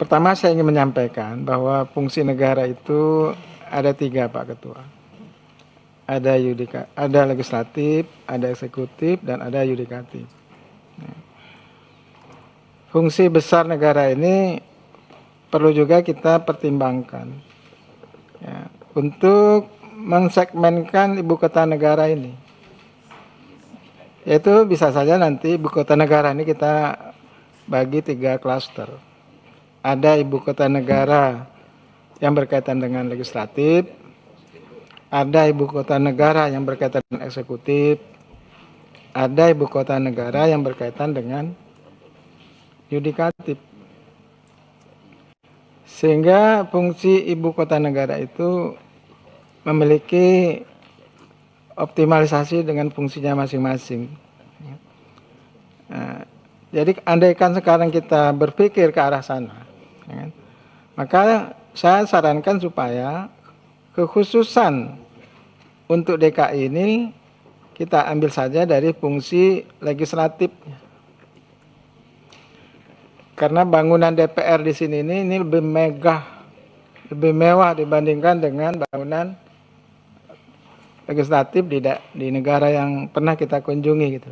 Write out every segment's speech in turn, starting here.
pertama saya ingin menyampaikan bahwa fungsi negara itu ada 3, Pak Ketua. Ada legislatif, ada eksekutif, dan ada yudikatif. Fungsi besar negara ini perlu juga kita pertimbangkan ya, untuk mensegmenkan ibu kota negara ini. Yaitu bisa saja nanti ibu kota negara ini kita bagi 3 klaster. Ada ibu kota negara yang berkaitan dengan legislatif, ada ibu kota negara yang berkaitan dengan eksekutif, ada ibu kota negara yang berkaitan dengan yudikatif. Sehingga fungsi ibu kota negara itu memiliki optimalisasi dengan fungsinya masing-masing. Nah, jadi andaikan sekarang kita berpikir ke arah sana, ya, maka saya sarankan supaya kekhususan untuk DKI ini kita ambil saja dari fungsi legislatif. Karena bangunan DPR di sini ini lebih megah, lebih mewah dibandingkan dengan bangunan legislatif di negara yang pernah kita kunjungi gitu.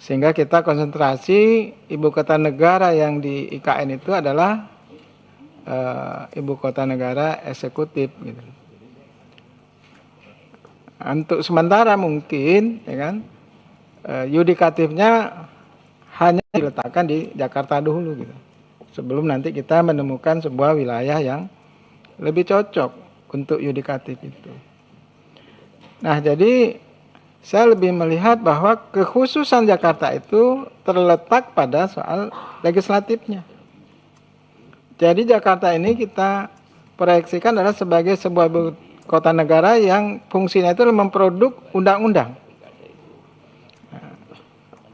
Sehingga kita konsentrasi ibu kota negara yang di IKN itu adalah ibu kota negara eksekutif gitu. Untuk sementara mungkin ya kan yudikatifnya hanya diletakkan di Jakarta dulu gitu. Sebelum nanti kita menemukan sebuah wilayah yang lebih cocok untuk yudikatif itu. Nah, jadi saya lebih melihat bahwa kekhususan Jakarta itu terletak pada soal legislatifnya. Jadi Jakarta ini kita proyeksikan adalah sebagai sebuah kota negara yang fungsinya itu memproduksi undang-undang.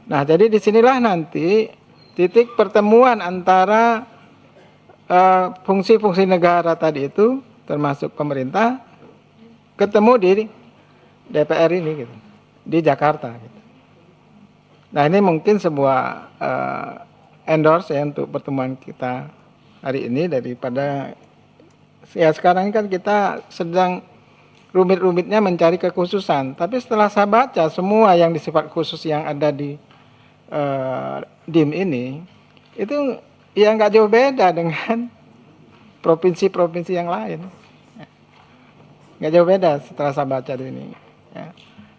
Nah, jadi disinilah nanti titik pertemuan antara fungsi-fungsi negara tadi itu, termasuk pemerintah, ketemu di DPR ini, gitu, di Jakarta. Gitu. Nah, ini mungkin sebuah endorse ya untuk pertemuan kita hari ini daripada ya sekarang kan kita sedang rumit-rumitnya mencari kekhususan. Tapi setelah saya baca semua yang disifat khusus yang ada di DIM ini, itu ya nggak jauh beda dengan provinsi-provinsi yang lain. Nggak jauh beda setelah saya baca ini. Ya.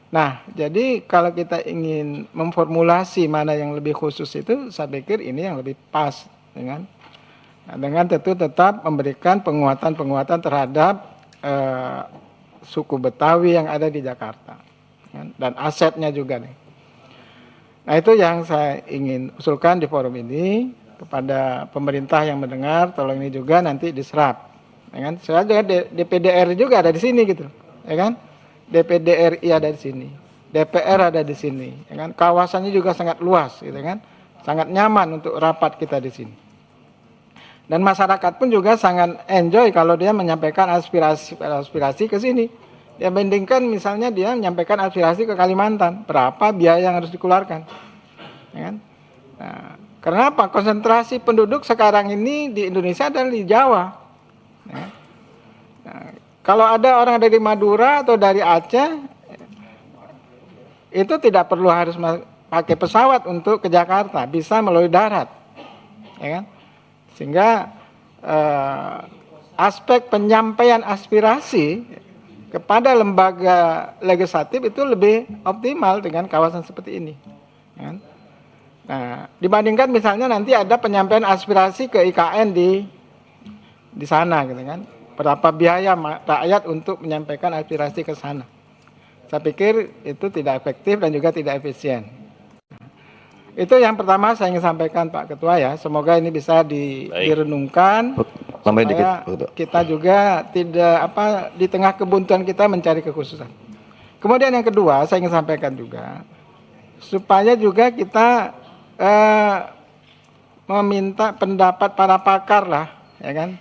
Nah, jadi kalau kita ingin memformulasi mana yang lebih khusus itu, saya pikir ini yang lebih pas dengan tentu tetap memberikan penguatan-penguatan terhadap suku Betawi yang ada di Jakarta dan asetnya juga nih. Nah, itu yang saya ingin usulkan di forum ini kepada pemerintah yang mendengar, tolong ini juga nanti diserap. Ya kan? Saya juga DPD RI juga ada di sini gitu, ya kan? DPD RI ada di sini, DPR ada di sini, ya kan? Kawasannya juga sangat luas, gitu kan? Sangat nyaman untuk rapat kita di sini. Dan masyarakat pun juga sangat enjoy kalau dia menyampaikan aspirasi ke sini. Dia bandingkan misalnya dia menyampaikan aspirasi ke Kalimantan, berapa biaya yang harus dikeluarkan, ya kan? Nah, karena apa? Konsentrasi penduduk sekarang ini di Indonesia adalah di Jawa. Ya. Nah, kalau ada orang dari Madura atau dari Aceh, itu tidak perlu harus pakai pesawat untuk ke Jakarta, bisa melalui darat, ya kan? Sehingga aspek penyampaian aspirasi kepada lembaga legislatif itu lebih optimal dengan kawasan seperti ini. Ya kan? Nah, dibandingkan misalnya nanti ada penyampaian aspirasi ke IKN di sana, gitu kan? Berapa biaya rakyat untuk menyampaikan aspirasi ke sana? Saya pikir itu tidak efektif dan juga tidak efisien. Itu yang pertama saya ingin sampaikan Pak Ketua ya. Semoga ini bisa direnungkan. Supaya kita juga tidak di tengah kebuntuan kita mencari kekhususan. Kemudian yang kedua saya ingin sampaikan juga supaya juga kita meminta pendapat para pakar lah, ya kan,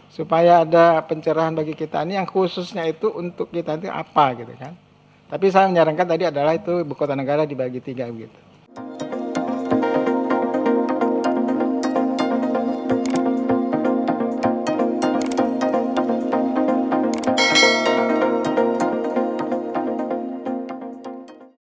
supaya ada pencerahan bagi kita ini yang khususnya itu untuk kita itu apa gitu kan. Tapi saya menyarankan tadi adalah itu ibu kota negara dibagi 3 gitu.